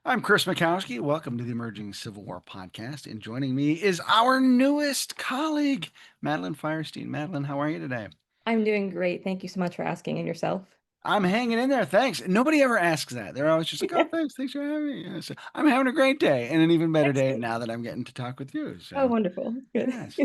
I'm Chris Mikowski. Welcome to the Emerging Civil War podcast. And joining me is our newest colleague, Madeline Feierstein. Madeline, how are you today? I'm doing great. Thank you so much for asking. And yourself? I'm hanging in there. Thanks. Nobody ever asks that. They're always just like, oh, Yeah. thanks. Thanks for having me. So I'm having a great day and an even better day Excellent. now that I'm getting to talk with you. Oh, So, wonderful. Good. yes.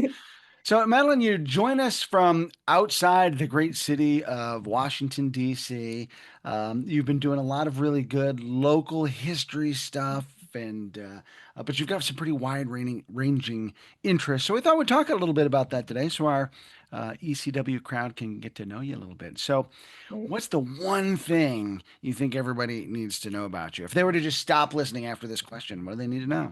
So, Madeline, you join us from outside the great city of Washington, D.C. You've been doing a lot of really good local history stuff, but you've got some pretty wide ranging interests. So, we thought we'd talk a little bit about that today, so our ECW crowd can get to know you a little bit. So, Great. what's the one thing you think everybody needs to know about you? If they were to just stop listening after this question, what do they need to know?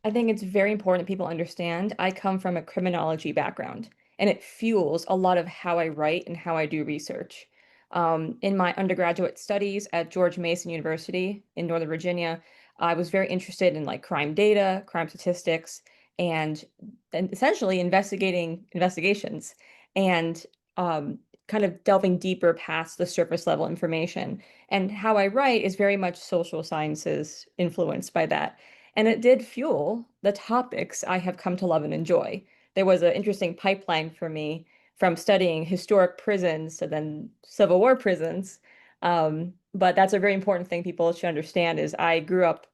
I think it's very important people understand I come from a criminology background, and it fuels a lot of how I write and how I do research. In my undergraduate studies at George Mason University in Northern Virginia, I was very interested in like crime data, crime statistics, and, and essentially investigating investigations and um, kind of delving deeper past the surface level information. And how I write is very much social sciences influenced by that. And it did fuel the topics I have come to love and enjoy. There was an interesting pipeline for me from studying historic prisons to then Civil War prisons. But that's a very important thing people should understand is I grew up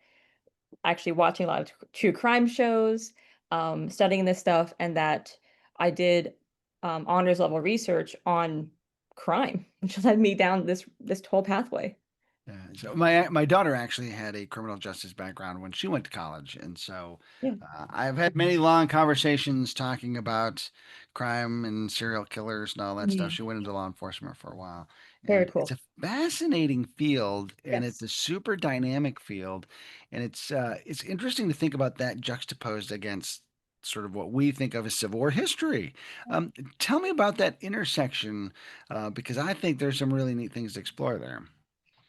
actually watching a lot of true crime shows, studying this stuff, and that I did honors level research on crime, which led me down this whole pathway. Yeah, so my daughter actually had a criminal justice background when she went to college, and so Yeah. I've had many long conversations talking about crime and serial killers and all that stuff. Mm. She went into law enforcement for a while, Very and it's cool. a fascinating field, and it's Yes. a super dynamic field, and it's interesting to think about that juxtaposed against sort of what we think of as Civil War history. Um, Tell me about that intersection, because I think there's some really neat things to explore there.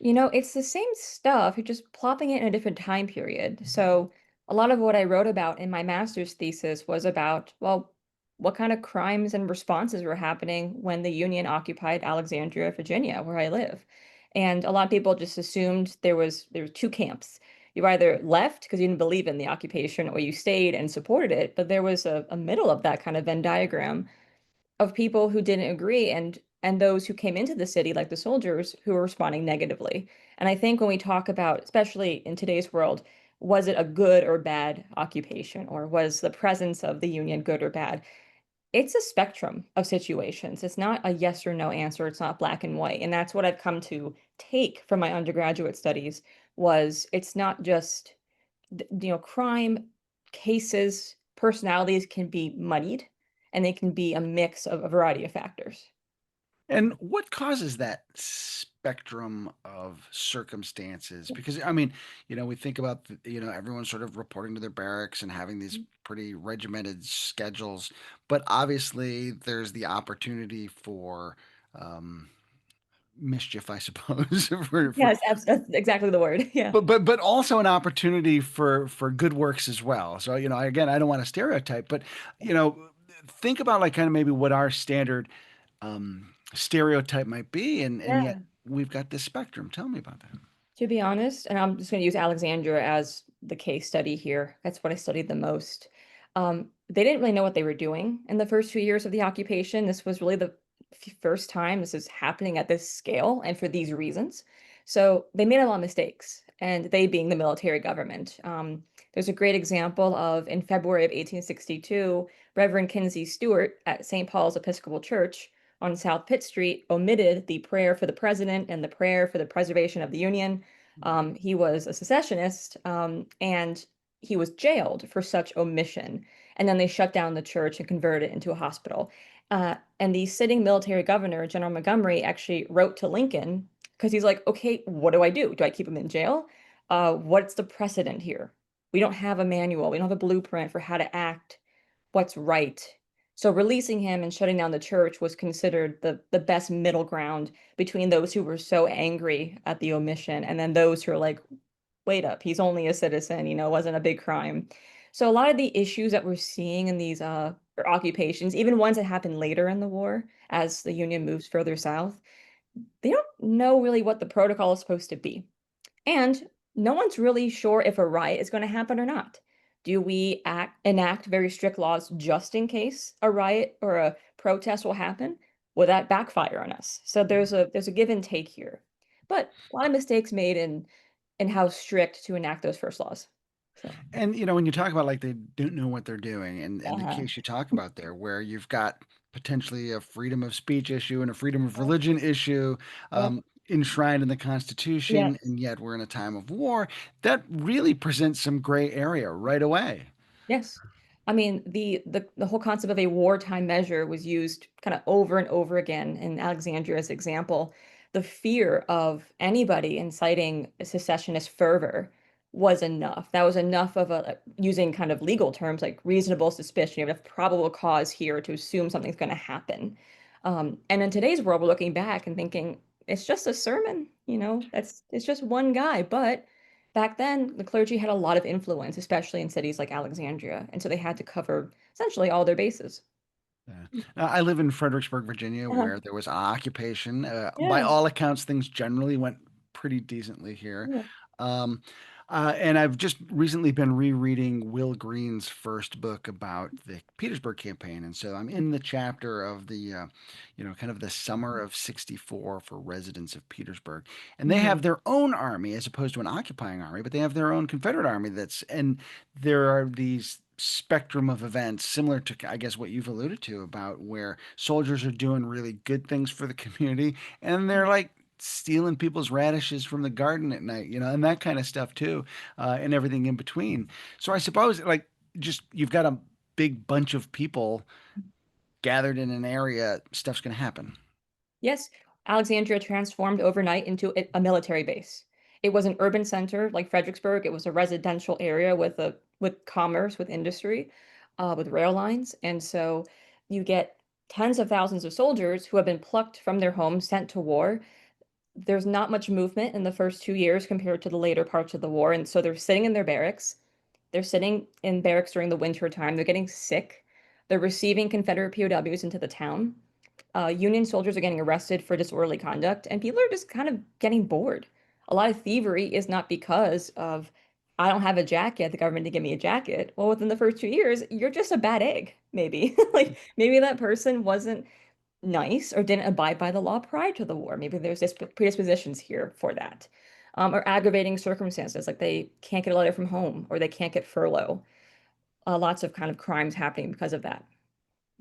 It's the same stuff, you're just plopping it in a different time period. So, a lot of what I wrote about in my master's thesis was about, well, what kind of crimes and responses were happening when the Union occupied Alexandria, Virginia, where I live. And a lot of people just assumed there were two camps. You either left because you didn't believe in the occupation, or you stayed and supported it. But there was a middle of that kind of Venn diagram of people who didn't agree and those who came into the city like the soldiers who were responding negatively. And I think when we talk about, especially in today's world, was it a good or bad occupation, or was the presence of the union good or bad? It's a spectrum of situations. It's not a yes or no answer. It's not black and white. And that's what I've come to take from my undergraduate studies was it's not just crime cases, personalities can be muddied and they can be a mix of a variety of factors. And what causes that spectrum of circumstances? Because I mean, we think about everyone sort of reporting to their barracks and having these pretty regimented schedules, but obviously there's the opportunity for um, mischief, I suppose, for Yes, that's exactly the word. Yeah. but also an opportunity for good works as well. So again, I don't want to stereotype, but you know, think about like kind of maybe what our standard stereotype might be, and yet Yeah. we've got this spectrum. Tell me about that. To be honest, and I'm just going to use Alexandria as the case study here. That's what I studied the most. They didn't really know what they were doing in the first few years of the occupation. This was really the first time this is happening at this scale and for these reasons. So they made a lot of mistakes, and they being the military government. There's a great example of in February of 1862, Reverend Kinsey Stewart at St. Paul's Episcopal Church on South Pitt Street omitted the prayer for the president and the prayer for the preservation of the Union. He was a secessionist, and he was jailed for such omission. And then they shut down the church and converted it into a hospital. And the sitting military governor, General Montgomery, actually wrote to Lincoln because he's like, okay, what do I do? Do I keep him in jail? What's the precedent here? We don't have a manual. We don't have a blueprint for how to act, what's right. So releasing him and shutting down the church was considered the best middle ground between those who were so angry at the omission and then those who are like, wait up, he's only a citizen, it wasn't a big crime. So a lot of the issues that we're seeing in these occupations, even ones that happen later in the war as the Union moves further south, they don't know really what the protocol is supposed to be. And no one's really sure if a riot is going to happen or not. Do we enact very strict laws just in case a riot or a protest will happen? Will that backfire on us? So there's a give and take here. But a lot of mistakes made in how strict to enact those first laws. So, And when you talk about like they don't know what they're doing, and the uh-huh. case you talk about there, where you've got potentially a freedom of speech issue and a freedom of religion issue Yep. enshrined in the Constitution, Yes. and yet we're in a time of war, that really presents some gray area right away. Yes. I mean, the whole concept of a wartime measure was used kind of over and over again in Alexandria's example. The fear of anybody inciting a secessionist fervor was enough. That was enough of using kind of legal terms like reasonable suspicion. You have probable cause here to assume something's going to happen. And in today's world, we're looking back and thinking, it's just a sermon, it's just one guy. But back then, the clergy had a lot of influence, especially in cities like Alexandria, and so they had to cover essentially all their bases. Yeah. I live in Fredericksburg, Virginia, Uh-huh. where there was occupation. By Yeah, all accounts, things generally went pretty decently here. yeah. Um, and I've just recently been rereading Will Green's first book about the Petersburg campaign. And so I'm in the chapter of kind of the summer of '64 for residents of Petersburg. And they Mhm. have their own army as opposed to an occupying army, but they have their own Confederate army and there are these spectrum of events similar to I guess what you've alluded to about where soldiers are doing really good things for the community and they're like stealing people's radishes from the garden at night, and that kind of stuff too, and everything in between. So I suppose like just you've got a big bunch of people gathered in an area, stuff's going to happen. Yes, Alexandria transformed overnight into a military base. It was an urban center like Fredericksburg. It was a residential area with commerce, with industry, with rail lines, and so you get tens of thousands of soldiers who have been plucked from their homes, sent to war. There's not much movement in the first 2 years compared to the later parts of the war, and so they're sitting in their barracks. They're sitting in barracks during the winter time. They're getting sick. They're receiving Confederate POWs into the town. Union soldiers are getting arrested for disorderly conduct, and people are just kind of getting bored. A lot of thievery is not because of, I don't have a jacket, the government didn't give me a jacket. Well, within the first 2 years, you're just a bad egg, maybe. Like maybe that person wasn't nice or didn't abide by the law prior to the war. Maybe there's this predispositions here for that. Or aggravating circumstances, like they can't get a letter from home or they can't get furlough. Lots of kind of crimes happening because of that.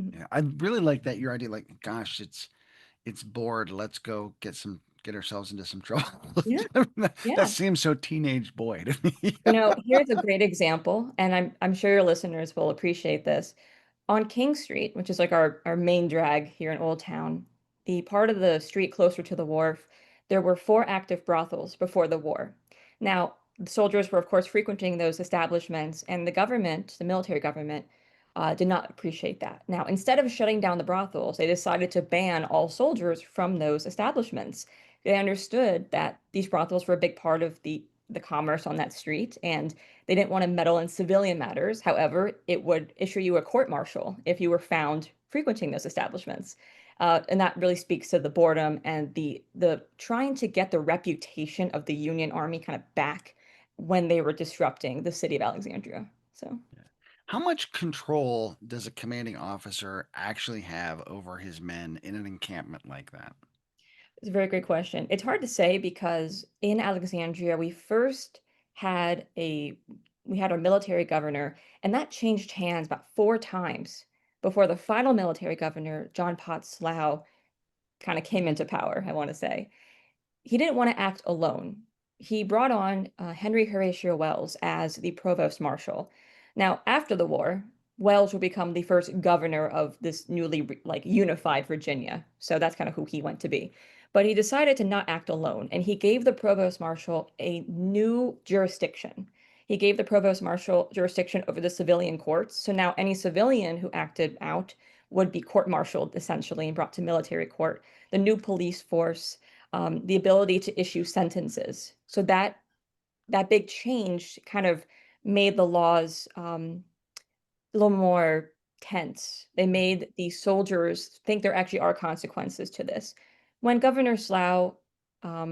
Mhm. Yeah, I really like that your idea, like, gosh, it's bored, let's go get ourselves into some trouble. Yeah, That yeah. seems so teenage boy to me. Here's a great example, and I'm sure your listeners will appreciate this. On King Street, which is like our main drag here in Old Town, the part of the street closer to the wharf, there were four active brothels before the war. Now, the soldiers were, of course, frequenting those establishments, and the government, the military government, did not appreciate that. Now, instead of shutting down the brothels, they decided to ban all soldiers from those establishments. They understood that these brothels were a big part of the commerce on that street, and they didn't want to meddle in civilian matters. However, it would issue you a court martial if you were found frequenting those establishments. And that really speaks to the boredom and the trying to get the reputation of the Union Army kind of back when they were disrupting the city of Alexandria. So How much control does a commanding officer actually have over his men in an encampment like that? it's a very great question. It's hard to say because in Alexandria, had a we had our military governor, and that changed hands about 4 times before the final military governor, John Potts Slough, kind of came into power, I want to say. He didn't want to act alone. He brought on Henry Horatio Wells as the provost marshal. Now, after the war, Wells would become the first governor of this newly like unified Virginia. So that's kind of who he went to be. But he decided to not act alone, and he gave the provost marshal a new jurisdiction. He gave the provost marshal jurisdiction over the civilian courts. So now any civilian who acted out would be court-martialed essentially and brought to military court. The new police force, the ability to issue sentences. So that big change kind of made the laws a little more tense. They made the soldiers think there actually are consequences to this. When Governor Slough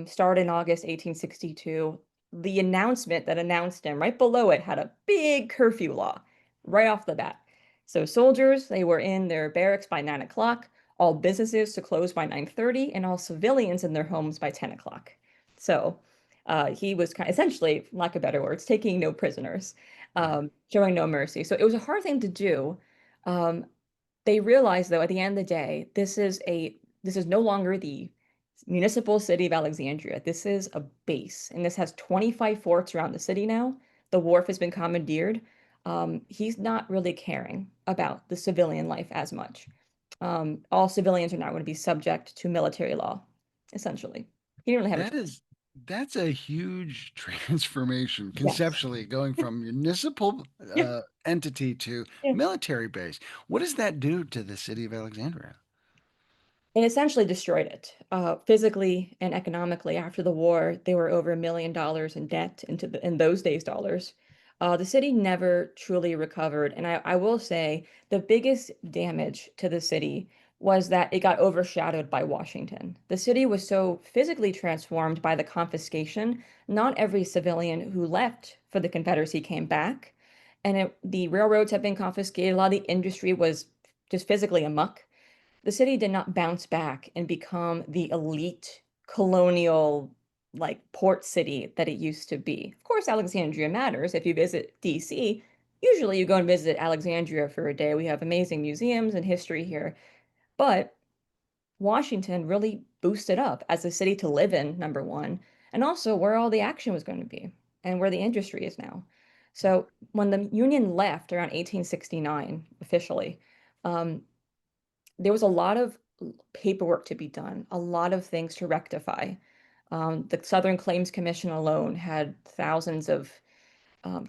started in August 1862, the announcement that announced him right below it had a big curfew law right off the bat. So soldiers, they were in their barracks by 9 o'clock, all businesses to close by 9:30, and all civilians in their homes by 10 o'clock. So he was kind of, essentially, lack of better words, taking no prisoners, Right. showing no mercy. So it was a hard thing to do. Um, they realized, though, at the end of the day, this is no longer the municipal city of Alexandria. This is a base, and this has 25 forts around the city now. The wharf has been commandeered. He's not really caring about the civilian life as much. All civilians are now going to be subject to military law, essentially. He didn't really have a That choice. is that's a huge transformation Yes. conceptually, going from municipal entity to Yeah. military base. What does that do to the city of Alexandria? And essentially destroyed it physically and economically. After the war, they were over $1 million in debt in those days dollars. The city never truly recovered, and I will say the biggest damage to the city was that it got overshadowed by Washington. The city was so physically transformed by the confiscation. Not every civilian who left for the Confederacy came back, and the railroads have been confiscated. A lot of the industry was just physically amuck. The city did not bounce back and become the elite colonial like port city that it used to be. Of course, Alexandria matters. If you visit DC, usually you go and visit Alexandria for a day. We have amazing museums and history here. But Washington really boosted up as a city to live in, number one, and also where all the action was going to be and where the industry is now. So when the Union left around 1869, officially, um, there was a lot of paperwork to be done, a lot of things to rectify. The Southern Claims Commission alone had thousands of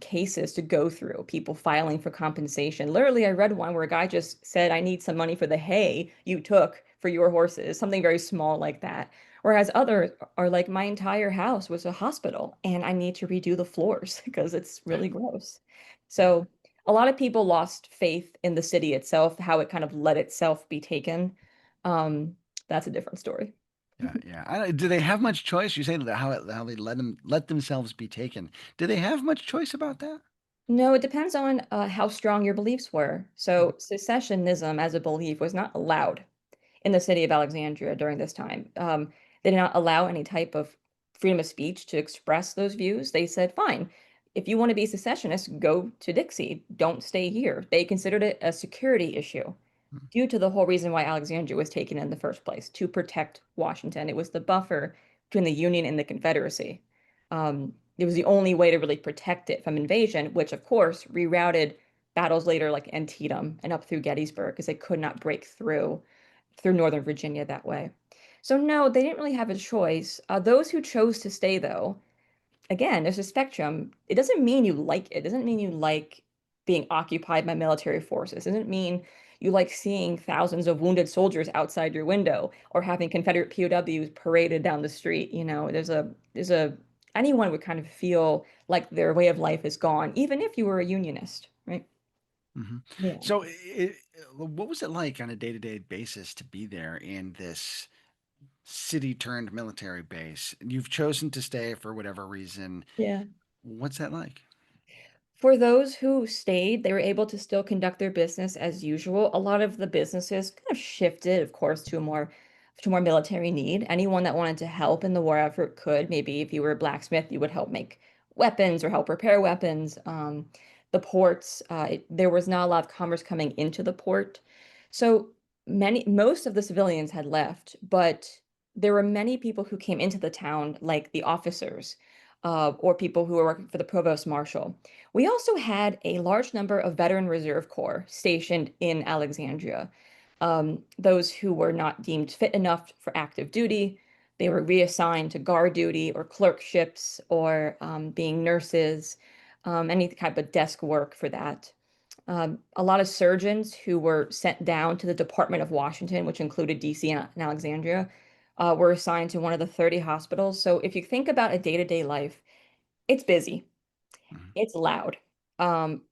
cases to go through, people filing for compensation. Literally, I read one where a guy just said, I need some money for the hay you took for your horses, something very small like that. Whereas others are like, my entire house was a hospital and I need to redo the floors because it's really gross. Yeah. So a lot of people lost faith in the city itself, how it kind of let itself be taken. Um, that's a different story. Yeah, yeah. Do they have much choice? You say that how they let themselves be taken. Do they have much choice about that? No, it depends on how strong your beliefs were. Mhm. So, secessionism as a belief was not allowed in the city of Alexandria during this time. They did not allow any type of freedom of speech to express those views. They said, fine, if you want to be secessionist, go to Dixie. Don't stay here. They considered it a security issue due to the whole reason why Alexandria was taken in the first place, to protect Washington. It was the buffer between the Union and the Confederacy. It was the only way to really protect it from invasion, which of course rerouted battles later like Antietam and up through Gettysburg because they could not break through Northern Virginia that way. So no, they didn't really have a choice. Those who chose to stay, though, again, there's a spectrum. It doesn't mean you like it. It doesn't mean you like being occupied by military forces. It doesn't mean you like seeing thousands of wounded soldiers outside your window or having Confederate POWs paraded down the street. There's a anyone would kind of feel like their way of life is gone, even if you were a unionist, right? Hmm. Yeah. So, what was it like on a day-to-day basis to be there in this city turned military base? You've chosen to stay for whatever reason. Yeah. What's that like? For those who stayed, they were able to still conduct their business as usual. A lot of the businesses kind of shifted, of course, to more military need. Anyone that wanted to help in the war effort could. Maybe if you were a blacksmith, you would help make weapons or help repair weapons. The ports, there was not a lot of commerce coming into the port. So most of the civilians had left, but there were many people who came into the town, like the officers, or people who were working for the provost marshal. We also had a large number of veteran reserve corps stationed in Alexandria. Those who were not deemed fit enough for active duty, they were reassigned to guard duty or clerkships or being nurses, any type of desk work for that. A lot of surgeons who were sent down to the Department of Washington, which included DC and Alexandria, were assigned to one of the 30 hospitals. So if you think about a day-to-day life, it's busy. Mhm. It's loud. Um,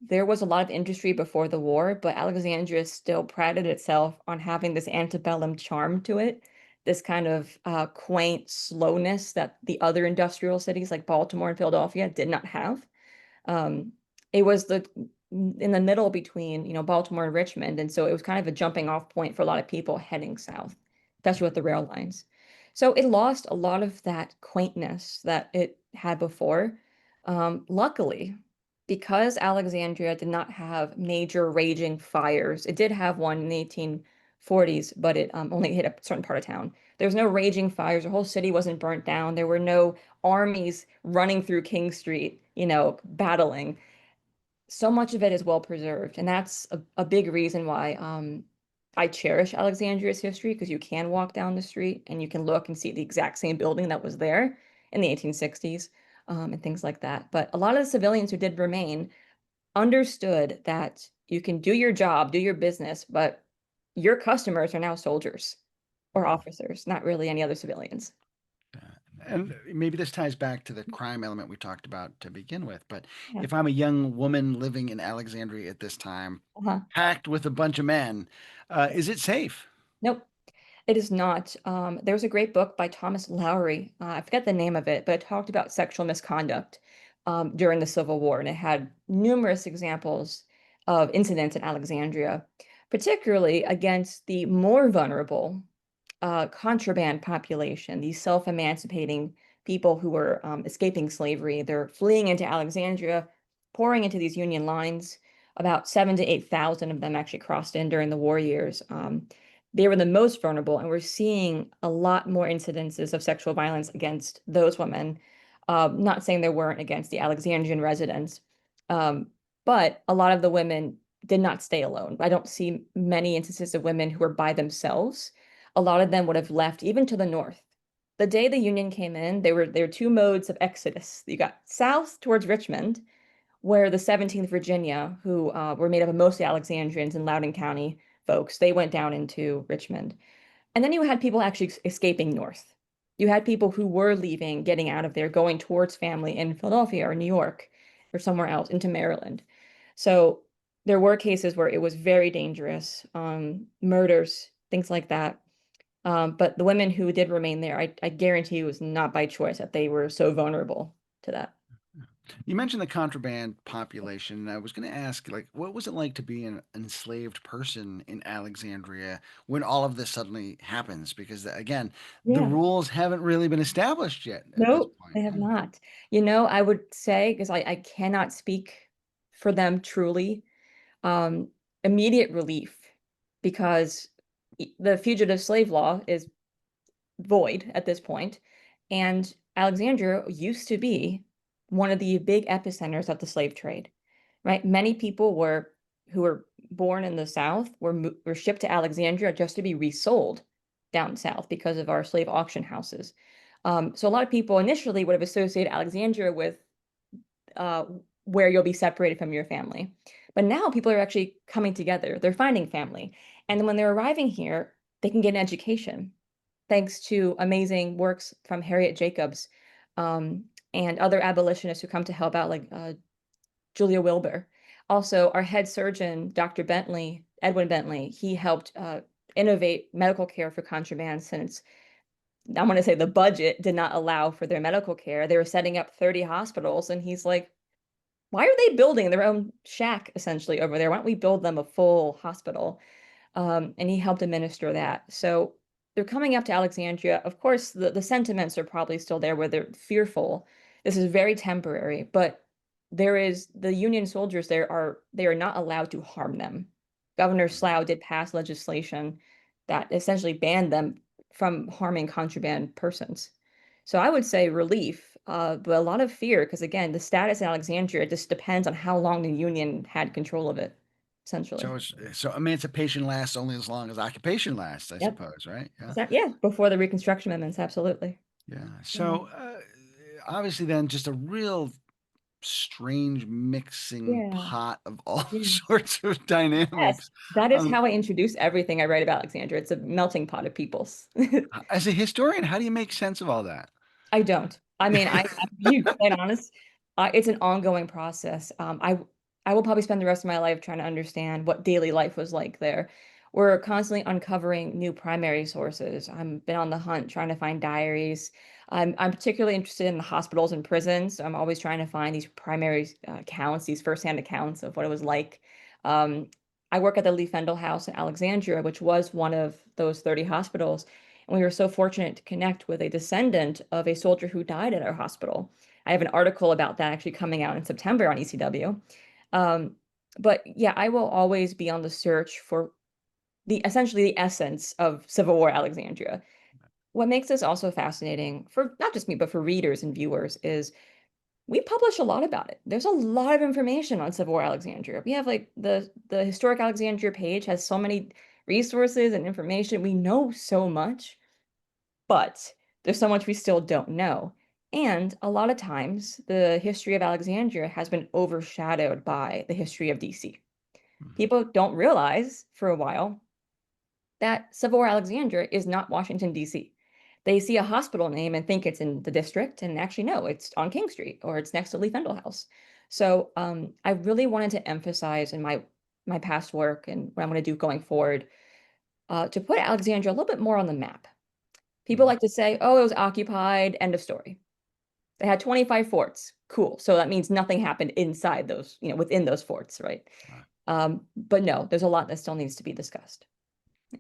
there was a lot of industry before the war, but Alexandria still prided itself on having this antebellum charm to it. this kind of quaint slowness that the other industrial cities like Baltimore and Philadelphia did not have. Um, it was the in the middle between, Baltimore and Richmond, and so it was kind of a jumping off point for a lot of people heading south, especially with the rail lines. So it lost a lot of that quaintness that it had before. Luckily, because Alexandria did not have major raging fires, it did have one in the 1840s, but it only hit a certain part of town. There was no raging fires. The whole city wasn't burnt down. There were no armies running through King Street, battling. So much of it is well preserved. And that's a big reason why I cherish Alexandria's history, because you can walk down the street and you can look and see the exact same building that was there in the 1860s, and things like that. But a lot of the civilians who did remain understood that you can do your job, do your business, but your customers are now soldiers or officers, not really any other civilians. And maybe this ties back to the crime element we talked about to begin with. But Yeah. if I'm a young woman living in Alexandria at this time, Uh-huh. packed with a bunch of men, is it safe? Nope. It is not. There was a great book by Thomas Lowry. I forget the name of it, but it talked about sexual misconduct during the Civil War, and it had numerous examples of incidents in Alexandria, particularly against the more vulnerable contraband population, these self-emancipating people who were escaping slavery. They're fleeing into Alexandria, pouring into these Union lines. About 7 to 8,000 of them actually crossed in during the war years. They were the most vulnerable, and we're seeing a lot more incidences of sexual violence against those women. Not saying there weren't against the Alexandrian residents, um, but a lot of the women did not stay alone. I don't see many instances of women who were by themselves. A lot of them would have left even to the north. The day the Union came in, there were two modes of exodus. You got south towards Richmond, where the 17th Virginia, who were made up of mostly Alexandrians and Loudoun County folks, they went down into Richmond. And then you had people actually escaping north. You had people who were leaving, getting out of there, going towards family in Philadelphia or New York or somewhere else into Maryland. So there were cases where it was very dangerous, murders, things like that. But the women who did remain there, I guarantee it was not by choice that they were so vulnerable to that. You mentioned the contraband population, and I was going to ask, like, what was it like to be an enslaved person in Alexandria when all of this suddenly happens? Because again, the Yeah. rules haven't really been established yet at this Nope, point. they have Yeah. not. I would say, because I cannot speak for them truly, um, immediate relief, because the fugitive slave law is void at this point, and Alexandria used to be one of the big epicenters of the slave trade, right? Many people who were born in the South were shipped to Alexandria just to be resold down south because of our slave auction houses. So a lot of people initially would have associated Alexandria with uh, where you'll be separated from your family. But now people are actually coming together. They're finding family. And then when they're arriving here, they can get an education thanks to amazing works from Harriet Jacobs, um, and other abolitionists who come to help out, like Julia Wilbur. Also, our head surgeon, Dr. Bentley, Edwin Bentley, he helped innovate medical care for contraband, since I'm going to say the budget did not allow for their medical care. They were setting up 30 hospitals, and he's like, why are they building their own shack essentially over there? Why don't we build them a full hospital? And he helped administer that. So they're coming up to Alexandria. Of course, the sentiments are probably still there where they're fearful. This is very temporary, but there is the Union soldiers there are they are not allowed to harm them. Governor Slough did pass legislation that essentially banned them from harming contraband persons. So I would say relief, but a lot of fear, because again, the status in Alexandria just depends on how long the Union had control of it, essentially. So emancipation lasts only as long as occupation lasts, I Yep. suppose, right? Yeah. Yeah, before the Reconstruction Amendments, absolutely. Yeah. Yeah. So obviously, then just a real strange mixing Yeah. pot of all Yeah. sorts of Yes. dynamics. That is Um, how I introduce everything I write about Alexandria. It's a melting pot of peoples. as a historian, how do you make sense of all that? I don't. I mean, I'm being quite honest. It's an ongoing process. I will probably spend the rest of my life trying to understand what daily life was like there. we're constantly uncovering new primary sources. I've been on the hunt trying to find diaries. I'm particularly interested in the hospitals and prisons. So I'm always trying to find these primary accounts, these firsthand accounts of what it was like. Um, I work at the Fendall House in Alexandria, which was one of those 30 hospitals. And we were so fortunate to connect with a descendant of a soldier who died at our hospital. I have an article about that actually coming out in September on ECW. Um, but yeah, I will always be on the search for the essentially the essence of Civil War Alexandria. What makes this also fascinating for not just me, but for readers and viewers is we publish a lot about it. There's a lot of information on Civil War Alexandria. We have like the Historic Alexandria page has so many resources and information. We know so much, but there's so much we still don't know. And a lot of times, the history of Alexandria has been overshadowed by the history of DC. Mhm. People don't realize for a while that Civil War Alexandria is not Washington, D.C. They see a hospital name and think it's in the district, and actually, no, it's on King Street or it's next to Fendall House. So I really wanted to emphasize in my past work and what I'm going to do going forward to put Alexandria a little bit more on the map. People Mhm. like to say, oh, it was occupied, end of story. They had 25 forts. Cool. So that means nothing happened inside those, within those forts, right? Uh, But no, there's a lot that still needs to be discussed.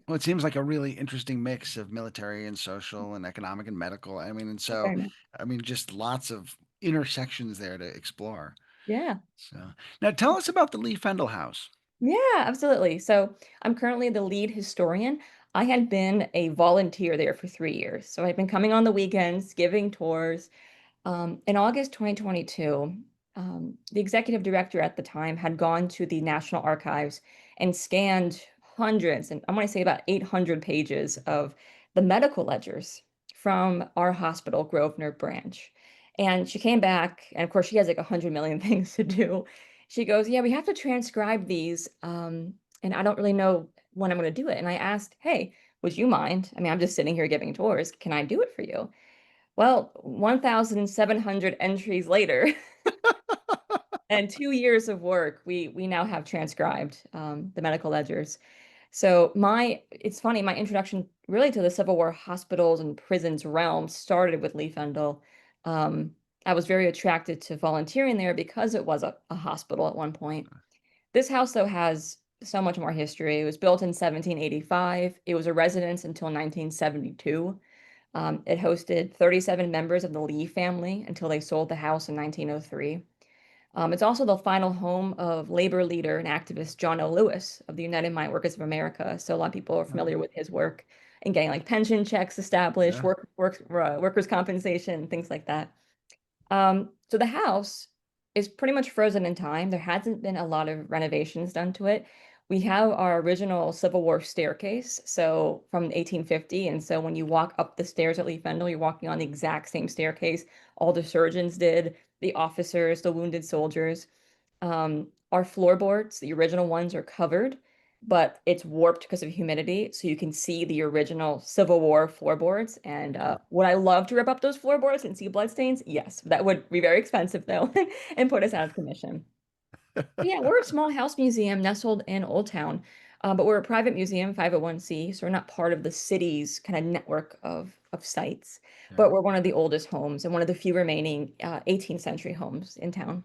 Well, it seems like a really interesting mix of military and social and economic and medical. I mean, and so, Very much. I mean, just lots of intersections there to explore. Yeah. So, now tell us about the Lee Fendall House. Yeah, absolutely. So I'm currently the lead historian. I had been a volunteer there for 3 years. So I've been coming on the weekends, giving tours. In August 2022, the executive director at the time had gone to the National Archives and scanned hundreds, and I'm going to say about 800 pages of the medical ledgers from our hospital, Grosvenor Branch. And she came back, and of course, she has like 100 million things to do. She goes, yeah, we have to transcribe these, and I don't really know when I'm going to do it. And I asked, hey, would you mind? I mean, I'm just sitting here giving tours. Can I do it for you? Well, 1,700 entries later and 2 years of work, we now have transcribed the medical ledgers. So it's funny, my introduction really to the Civil War hospitals and prisons realm started with Lee Fendall. Um, I was very attracted to volunteering there because it was a hospital at one point. This house, though, has so much more history. It was built in 1785. It was a residence until 1972. It hosted 37 members of the Lee family until they sold the house in 1903. It's also the final home of labor leader and activist John O. Lewis of the United Mine Workers of America. So a lot of people are Oh, familiar with his work in getting like pension checks established, yeah. workers' compensation, things like that. So the house is pretty much frozen in time. There hasn't been a lot of renovations done to it. We have our original Civil War staircase, so from 1850. And so when you walk up the stairs at Lee Fendall, you're walking on the exact same staircase all the surgeons did, the officers, the wounded soldiers. Our floorboards, the original ones, are covered, but it's warped because of humidity. So you can see the original Civil War floorboards. And would I love to rip up those floorboards and see bloodstains? Yes, that would be very expensive though, and put us out of commission. Yeah, we're a small house museum nestled in Old Town, but we're a private museum, 501(c), so we're not part of the city's kind of network of sites. Yeah. But we're one of the oldest homes and one of the few remaining 18th century homes in town.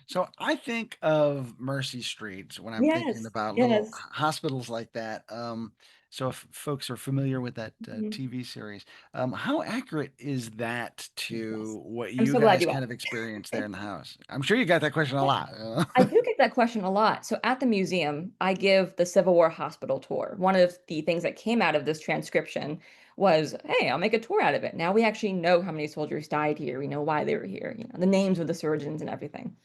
So I think of Mercy Street when I'm thinking Yes, about little yes. hospitals like that. So if folks are familiar with that Mhm. TV series, how accurate is that Yes. to what I'm you so glad guys you kind of experienced there in the house? I'm sure you got that question a lot. I do get that question a lot. So at the museum, I give the Civil War hospital tour. One of the things that came out of this transcription was, hey, I'll make a tour out of it. Now we actually know how many soldiers died here. We know why they were here, the names of the surgeons and everything.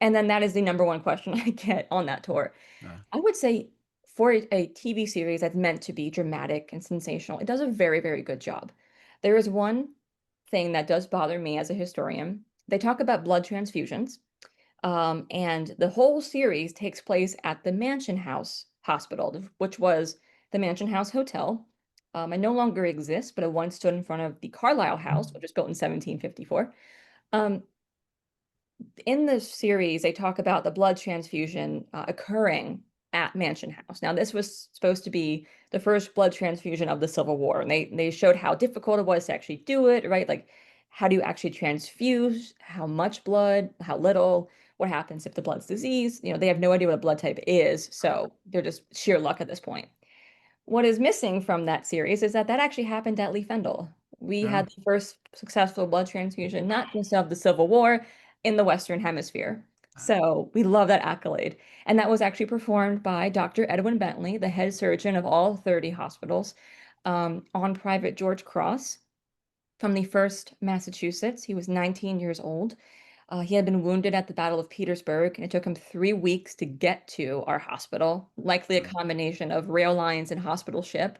And then that is the number one question I get on that tour. Uh, I would say for a TV series that's meant to be dramatic and sensational, it does a very, very good job. There is one thing that does bother me as a historian. They talk about blood transfusions. And the whole series takes place at the Mansion House Hospital, which was the Mansion House Hotel. It no longer exists, but it once stood in front of the Carlisle House, which was built in 1754. Um, in the series, they talk about the blood transfusion occurring at Mansion House. Now, this was supposed to be the first blood transfusion of the Civil War, and they showed how difficult it was to actually do it, right? Like, how do you actually transfuse? How much blood? How little? What happens if the blood's diseased? They have no idea what a blood type is, so they're just sheer luck at this point. What is missing from that series is that that actually happened at Lee Fendall. We Yeah. had the first successful blood transfusion, not just of the Civil War, in the Western Hemisphere. So we love that accolade. And that was actually performed by Dr. Edwin Bentley, the head surgeon of all 30 hospitals, on Private George Cross from the 1st Massachusetts. He was 19 years old. He had been wounded at the Battle of Petersburg, and it took him 3 weeks to get to our hospital, likely a Mm. combination of rail lines and hospital ship.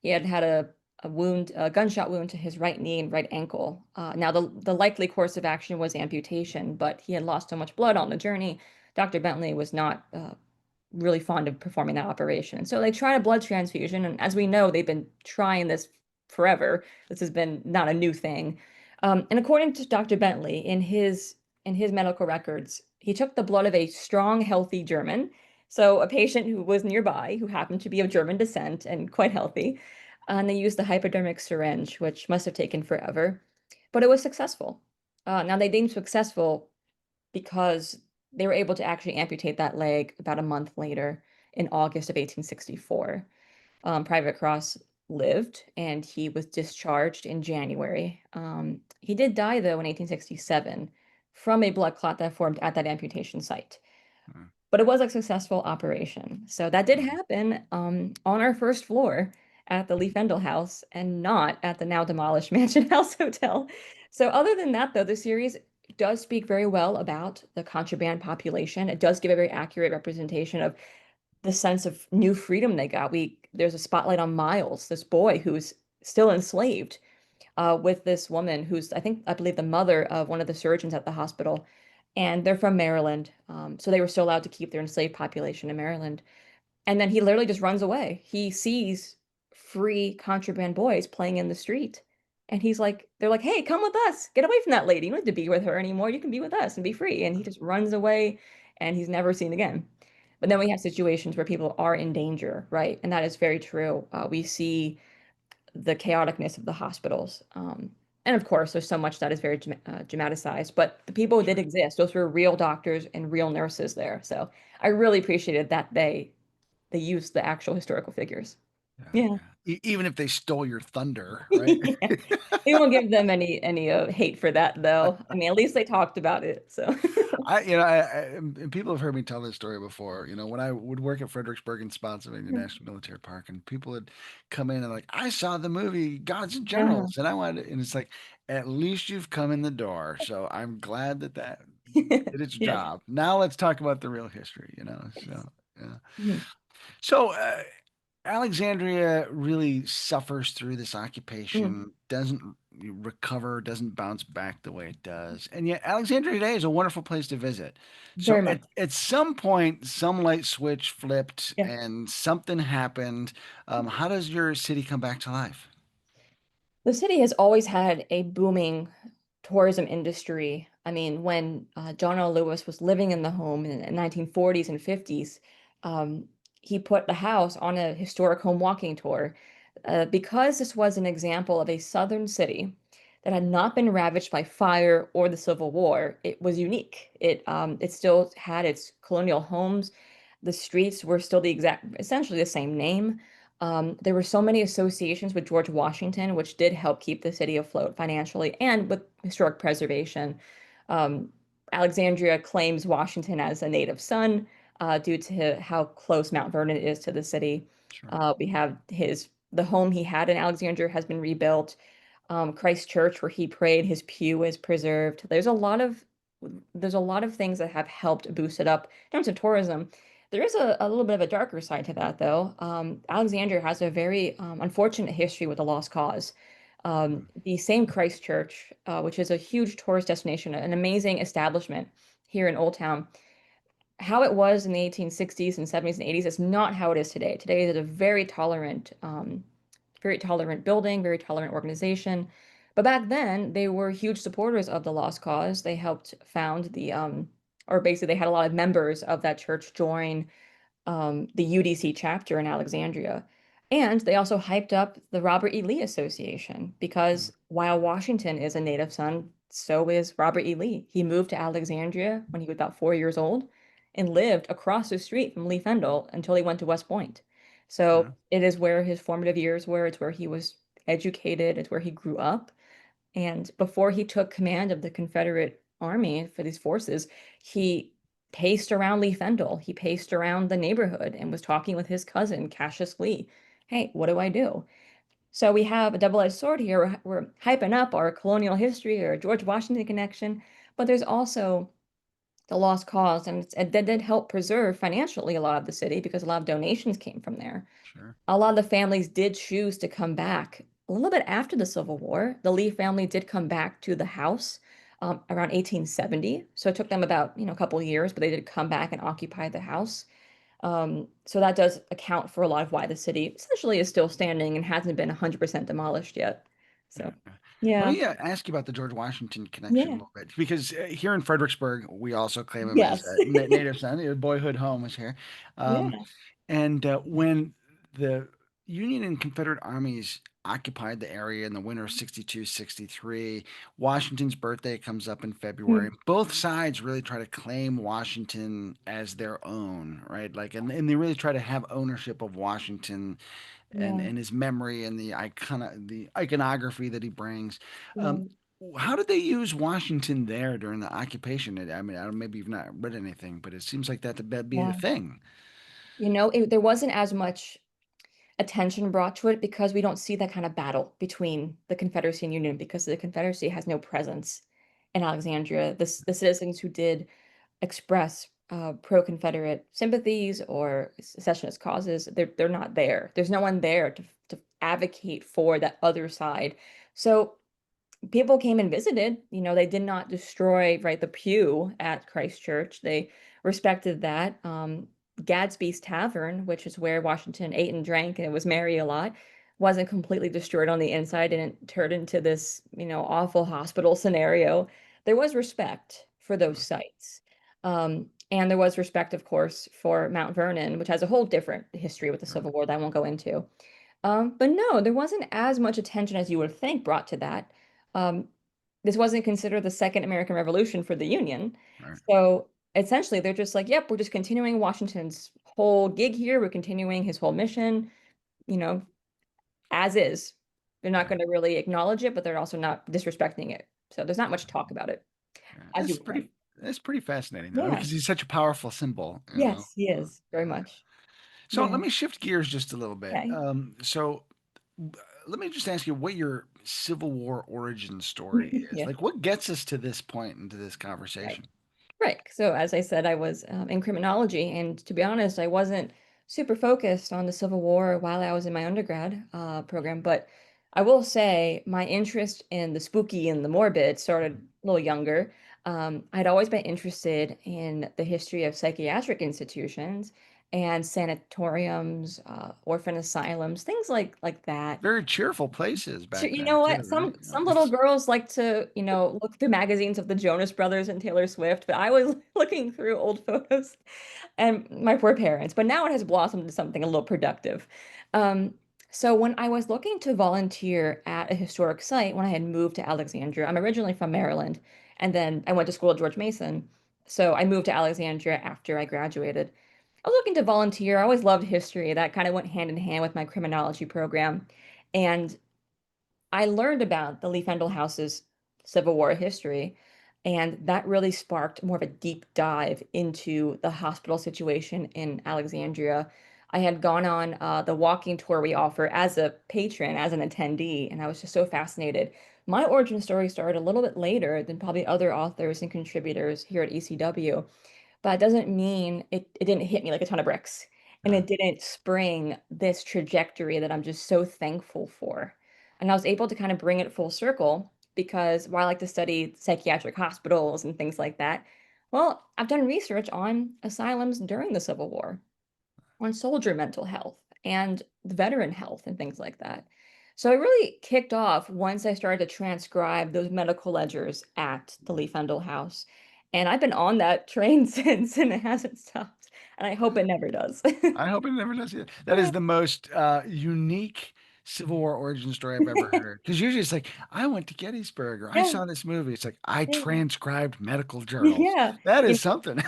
He had had a wound, a gunshot wound to his right knee and right ankle. Now, the likely course of action was amputation, but he had lost so much blood on the journey. Dr. Bentley was not really fond of performing that operation. So they tried a blood transfusion, and as we know, they've been trying this forever. This has been not a new thing. And according to Dr. Bentley, in his medical records, he took the blood of a strong, healthy German, so a patient who was nearby, who happened to be of German descent and quite healthy, and they used the hypodermic syringe, which must have taken forever, but it was successful. Now they deemed successful because they were able to actually amputate that leg about a month later in August of 1864. Private Cross lived and he was discharged in January. He did die, though, in 1867 from a blood clot that formed at that amputation site. Mm. But it was a successful operation. So that did Mm. happen on our first floor at the Lee Fendall House and not at the now demolished Mansion House Hotel. So, other than that, though, the series does speak very well about the contraband population. It does give a very accurate representation of the sense of new freedom they got. There's a spotlight on Miles, this boy who's still enslaved, with this woman who's, I believe, the mother of one of the surgeons at the hospital, and they're from Maryland. So they were still allowed to keep their enslaved population in Maryland. And then he literally just runs away. He sees free contraband boys playing in the street. And they're like, hey, come with us. Get away from that lady. You don't have to be with her anymore. You can be with us and be free. And he just runs away and he's never seen again. But then we have situations where people are in danger, right? And that is very true. We see the chaoticness of the hospitals. And of course, there's so much that is very dramatized, but the people did Sure. exist. Those were real doctors and real nurses there. So I really appreciated that they used the actual historical figures. Yeah, Yeah. yeah. Even if they stole your thunder, right? We won't give them any hate for that though. I mean, at least they talked about it. So And people have heard me tell this story before. When I would work at Fredericksburg in Spotsylvania National Military Park, and people would come in and like, I saw the movie Gods and yeah. Generals, and I wanted, and it's like, at least you've come in the door. So I'm glad that did its Yeah. job. Now let's talk about the real history. Yes. So yeah. Mhm. So Alexandria really suffers through this Mm. occupation, doesn't recover, doesn't bounce back the way it does. And yet, Alexandria today is a wonderful place to visit. So, Very much. at some point, some light switch flipped Yeah. and something happened. How does your city come back to life? The city has always had a booming tourism industry. I mean, when John L. Lewis was living in the home in the 1940s and 50s, um, he put the house on a historic home walking tour. Because this was an example of a southern city that had not been ravaged by fire or the Civil War, it was unique. It still had its colonial homes. The streets were still essentially the same name. There were so many associations with George Washington, which did help keep the city afloat financially and with historic preservation. Um, Alexandria claims Washington as a native son due to how close Mount Vernon is to the city. Sure. We have the home he had in Alexandria has been rebuilt. Christ Church, where he prayed, his pew is preserved. There's a lot of things that have helped boost it up in terms of tourism. There is a little bit of a darker side to that, though. Alexandria has a very unfortunate history with the Lost Cause. Mm. The same Christ Church, which is a huge tourist destination, an amazing establishment here in Old Town, how it was in the 1860s and 70s and 80s is not how it is today. Today is a very tolerant building, very tolerant organization. But back then, they were huge supporters of the Lost Cause. They helped found or basically they had a lot of members of that church join. the UDC chapter in Alexandria. And they also hyped up the Robert E. Lee Association because while Washington is a native son, so is Robert E. Lee. He moved to Alexandria when he was about 4 years old and lived across the street from Lee Fendall until he went to West Point. So Yeah, it is where his formative years were. It's where he was educated. It's where he grew up. And before he took command of the Confederate Army for these forces, he paced around Lee Fendall. He paced around the neighborhood and was talking with his cousin, Cassius Lee. Hey, what do I do? So we have a double-edged sword here. We're hyping up our colonial history or George Washington connection, but there's also the lost cause, and that did help preserve financially a lot of the city because a lot of donations came from there. sure. A lot of the families did choose to come back a little bit after the Civil War. The Lee family did come back to the house around 1870. So it took them about, a couple of years, but they did come back and occupy the house. So that does account for a lot of why the city essentially is still standing and hasn't been 100% demolished yet. Yeah. So, Let yeah. me ask you about the George Washington connection a Yeah. little bit, because here in Fredericksburg, we also claim him as Yes. a native son. Your boyhood home is here. Um, Yeah. and when the Union and Confederate armies occupied the area in the winter of 62, 63, Washington's birthday comes up in February. Mm, Both sides really try to claim Washington as their own, right? Like, and they really try to have ownership of Washington yeah. and his memory and the iconography that he brings. Um, Yeah. how did they use Washington there during the occupation? I mean, I don't, maybe you've not read anything, but it seems like that'd be a Yeah. thing. There wasn't as much attention brought to it because we don't see that kind of battle between the Confederacy and Union because the Confederacy has no presence in Alexandria. The citizens who did express pro-Confederate sympathies or secessionist causes, they're not there. There's no one there to advocate for that other side. So people came and visited. They did not destroy, right, the pew at Christ Church. They respected that. Gadsby's Tavern, which is where Washington ate and drank and it was merry a lot, wasn't completely destroyed on the inside and it turned into this, awful hospital scenario. There was respect for those sites. And there was respect, of course, for Mount Vernon, which has a whole different history with the Right, Civil War that I won't go into. But no, there wasn't as much attention as you would think brought to that. Um, this wasn't considered the Second American Revolution for the Union. right, So essentially, they're just like, yep, we're just continuing Washington's whole gig here. We're continuing his whole mission, you know, as is. They're not yeah, going to really acknowledge it, but they're also not disrespecting it. So there's not much yeah, talk about it, yeah. as you would think. That's pretty fascinating though, Yeah. because he's such a powerful symbol, you know. Yes, he is very much. So Yeah. let me shift gears just a little bit. Okay. Let me just ask you what your Civil War origin story is. Yeah. Like, what gets us to this point into this Right. conversation? Right. So as I said, I was in criminology, and to be honest, I wasn't super focused on the Civil War while I was in my undergrad program. But I will say my interest in the spooky and the morbid started a little younger. I'd always been interested in the history of psychiatric institutions and sanatoriums, orphan asylums, things like that. Very cheerful places Sure, back you then know too, what? right? Some little girls like to, look through magazines of the Jonas Brothers and Taylor Swift, but I was looking through old photos and my poor parents. But now it has blossomed into something a little productive. Um, so when I was looking to volunteer at a historic site when I had moved to Alexandria, I'm originally from Maryland, and then I went to school at George Mason. So I moved to Alexandria after I graduated. I was looking to volunteer. I always loved history. That kind of went hand in hand with my criminology program. And I learned about the Lee Fendall House's Civil War history, and that really sparked more of a deep dive into the hospital situation in Alexandria. I had gone on the walking tour we offer as a patron, as an attendee, and I was just so fascinated. My origin story started a little bit later than probably other authors and contributors here at ECW, but it doesn't mean it didn't hit me like a ton of bricks. And Yeah. it didn't spring this trajectory that I'm just so thankful for. And I was able to kind of bring it full circle because while I like to study psychiatric hospitals and things like that, well, I've done research on asylums during the Civil War, on soldier mental health and the veteran health and things like that. So it really kicked off once I started to transcribe those medical ledgers at the Lee Fendall House. And I've been on that train since, and it hasn't stopped. and I hope it never does. I hope it never does. That is the most unique Civil War origin story I've ever heard. Because usually it's like, I went to Gettysburg or I Yeah, saw this movie. It's like, I yeah, transcribed medical journals. yeah. That You is something.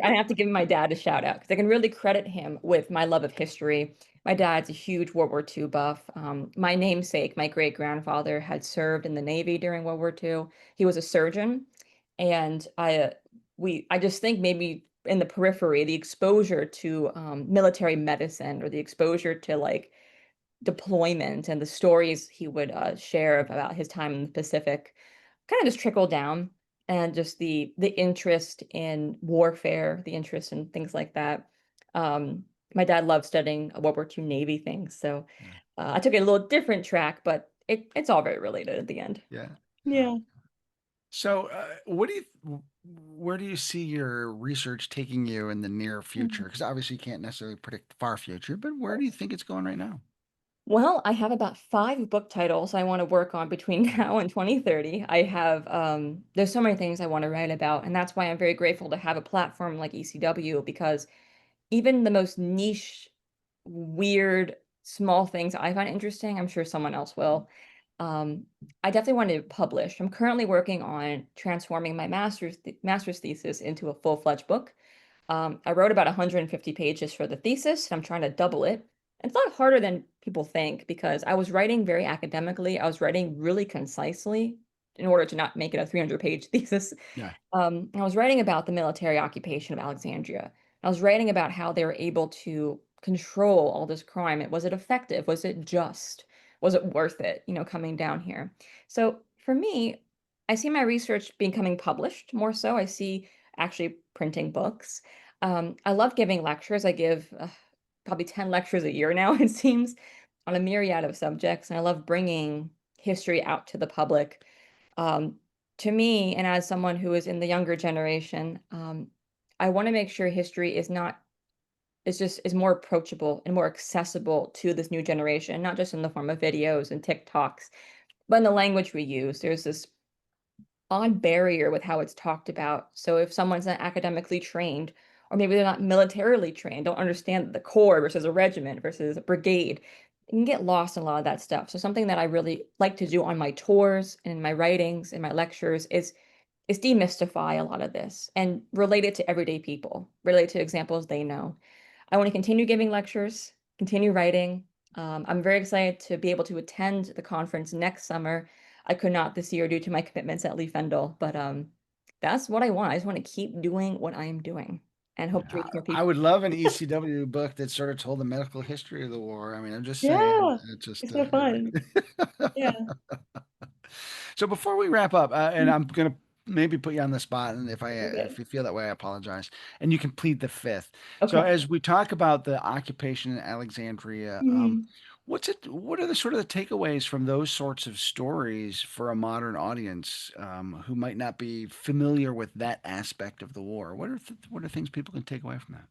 I have to give my dad a shout out because I can really credit him with my love of history. My dad's a huge World War II buff. My namesake, my great grandfather, had served in the Navy during World War II. He was a surgeon, and I just think maybe in the periphery, the exposure to military medicine or the exposure to like deployment and the stories he would share about his time in the Pacific kind of just trickled down, and just the interest in warfare, the interest in things like that. My dad loved studying World War II Navy things, so Yeah. I took a little different track, but it's all very related at the end. Yeah. Yeah. So, where do you see your research taking you in the near future? Mhm. Because obviously you can't necessarily predict the far future, but Of where do you course. think it's going right now? Well, I have about 5 book titles I wanna work on between now and 2030. I have, there's so many things I wanna write about, and that's why I'm very grateful to have a platform like ECW because even the most niche, weird, small things I find interesting, I'm sure someone else will. Um, I definitely want to publish. I'm currently working on transforming my master's thesis into a full-fledged book. I wrote about 150 pages for the thesis, and I'm trying to double it. It's a lot harder than people think because I was writing very academically. I was writing really concisely in order to not make it a 300-page thesis. Yeah. I was writing about the military occupation of Alexandria. I was writing about how they were able to control all this crime. Was it effective? Was it just? Was it worth it, coming down here? So for me, I see my research becoming published more so. I see actually printing books. I love giving lectures. I give probably 10 lectures a year now, it seems, on a myriad of subjects. And I love bringing history out to the public. Um, to me, and as someone who is in the younger generation, I want to make sure history is more approachable and more accessible to this new generation, not just in the form of videos and TikToks, but in the language we use. There's this odd barrier with how it's talked about. So if someone's not academically trained, or maybe they're not militarily trained, don't understand the corps versus a regiment versus a brigade, you can get lost in a lot of that stuff. So something that I really like to do on my tours and in my writings and my lectures is demystify a lot of this and relate it to everyday people, relate to examples they know. I want to continue giving lectures, continue writing. I'm very excited to be able to attend the conference next summer. I could not this year due to my commitments at Lee Fendall, but that's what I want. I just want to keep doing what I'm doing and hope to Yeah, reach more I people. would love an ECW book that sort of told the medical history of the war. I mean, I'm just saying, Yeah, it's just, it's so fun. Yeah. So before we wrap up, and Mm, I'm gonna maybe put you on the spot, and okay. if you feel that way, I apologize. And you can plead the fifth. So Okay. as we talk about the occupation in Alexandria, Mhm. what are the sort of the takeaways from those sorts of stories for a modern audience who might not be familiar with that aspect of the war? What are things people can take away from that?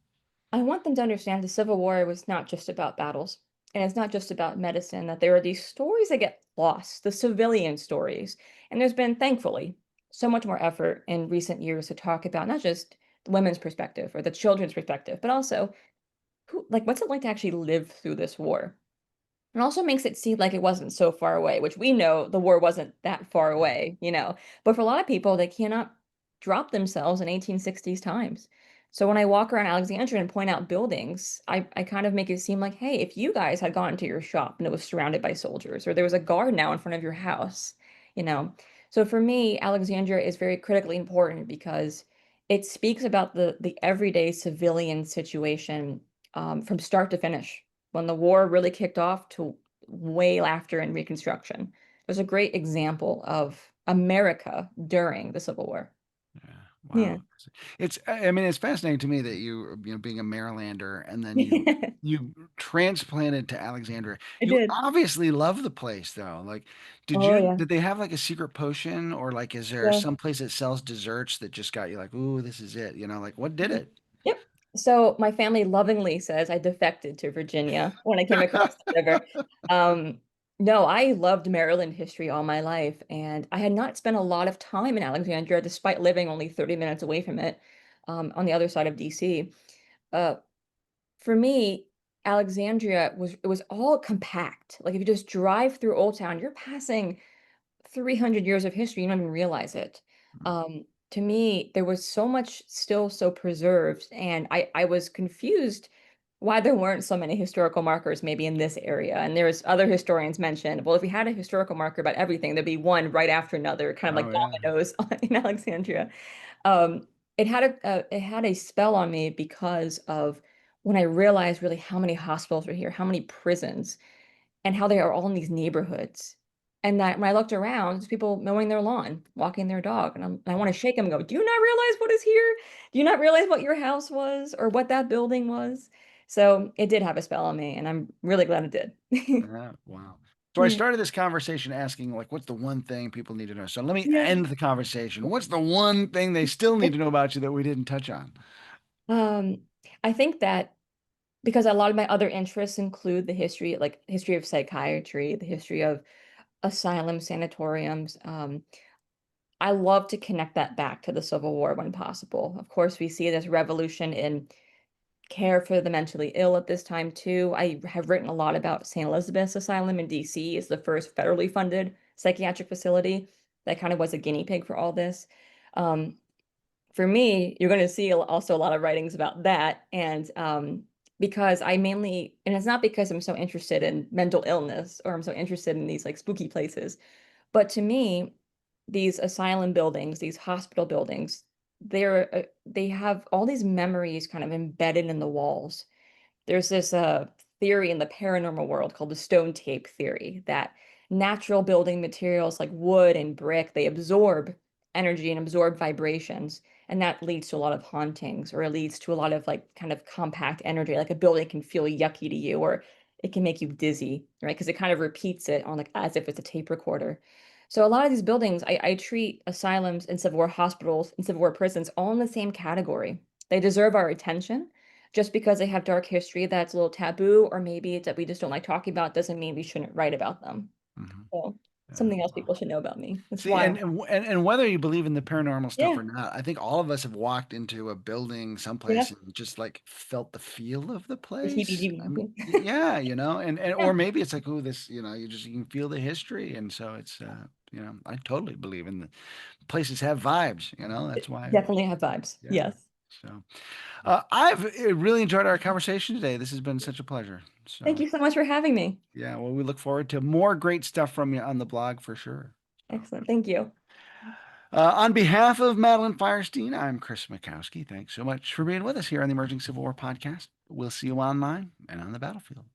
I want them to understand the Civil War was not just about battles, and it's not just about medicine, that there are these stories that get lost, the civilian stories. And there's been, thankfully, so much more effort in recent years to talk about not just the women's perspective or the children's perspective, but also what's it like to actually live through this war? It also makes it seem like it wasn't so far away, which we know the war wasn't that far away. But for a lot of people, they cannot drop themselves in 1860s times. So when I walk around Alexandria and point out buildings, I kind of make it seem like, hey, if you guys had gone to your shop and it was surrounded by soldiers, or there was a guard now in front of your house, you know. So for me, Alexandria is very critically important because it speaks about the everyday civilian situation from start to finish when the war really kicked off to way after in Reconstruction. It was a great example of America during the Civil War. Yeah. Yeah. Wow. I mean, it's fascinating to me that you know, being a Marylander and then I you transplanted to Alexandria. You did. obviously love the place though. Like, Oh, yeah. did they have like a secret potion or like is there Yeah. some place that sells desserts that just got you like, ooh, this is it? You know, like what did Mhm. it? Yep. So my family lovingly says I defected to Virginia when I came across the river. Um, no, I loved Maryland history all my life, and I had not spent a lot of time in Alexandria despite living only 30 minutes away from it, on the other side of DC. Uh, for me, Alexandria it was all compact. Like if you just drive through Old Town, you're passing 300 years of history, you don't even realize it. To me, there was so much still so preserved, and I was confused why there weren't so many historical markers maybe in this area. And there's other historians mentioned, well, if we had a historical marker about everything, there'd be one right after another, kind of Oh like yeah. dominoes in Alexandria. It had a spell on me because of when I realized really how many hospitals were here, how many prisons, and how they are all in these neighborhoods. And that when I looked around, there's people mowing their lawn, walking their dog, and I want to shake them and go, "Do you not realize what is here? Do you not realize what your house was or what that building was?" So it did have a spell on me, and I'm really glad it did. Yeah, wow. So I Yeah. started this conversation asking, like, what's the one thing people need to know? So let me Yeah. end the conversation. What's the one thing they still need to know about you that we didn't touch on? Um, I think that because a lot of my other interests include the history, like history of psychiatry, the history of asylum sanatoriums. I love to connect that back to the Civil War when possible. Of course, we see this revolution in care for the mentally ill at this time too. I have written a lot about St. Elizabeth's Asylum in DC. It's the first federally funded psychiatric facility that kind of was a guinea pig for all this. Um, for me, you're going to see also a lot of writings about that. And because I mainly, and it's not because I'm so interested in mental illness or I'm so interested in these like spooky places, but to me, these asylum buildings, these hospital buildings, they have all these memories kind of embedded in the walls. There's this theory in the paranormal world called the stone tape theory that natural building materials like wood and brick, they absorb energy and absorb vibrations, and that leads to a lot of hauntings, or it leads to a lot of like kind of compact energy. Like a building can feel yucky to you, or it can make you dizzy, right? Because it kind of repeats it on like as if it's a tape recorder. So a lot of these buildings, I treat asylums and Civil War hospitals and Civil War prisons all in the same category. They deserve our attention. Just because they have dark history that's a little taboo, or maybe it's that we just don't like talking about, doesn't mean we shouldn't write about them. Hmm. So Yeah, something else wow. people should know about me. That's See, wild. and whether you believe in the paranormal stuff Yeah. or not, I think all of us have walked into a building Yeah. someplace and just like felt the feel of the The place. I mean, heebie-jeebies. yeah, and Yeah. or maybe it's like, oh, this, you can feel the history, and so it's, I totally believe in the places have vibes. That's why, Definitely have vibes. yeah. Yes. So, I've really enjoyed our conversation today. This has been such a pleasure. Thank So, you so much for having me. yeah, well, we look forward to more great stuff from you on the blog for sure. So. Excellent. Thank you. On behalf of Madeline Feierstein, I'm Chris Mikowski. Thanks so much for being with us here on the Emerging Civil War podcast. We'll see you online and on the battlefield.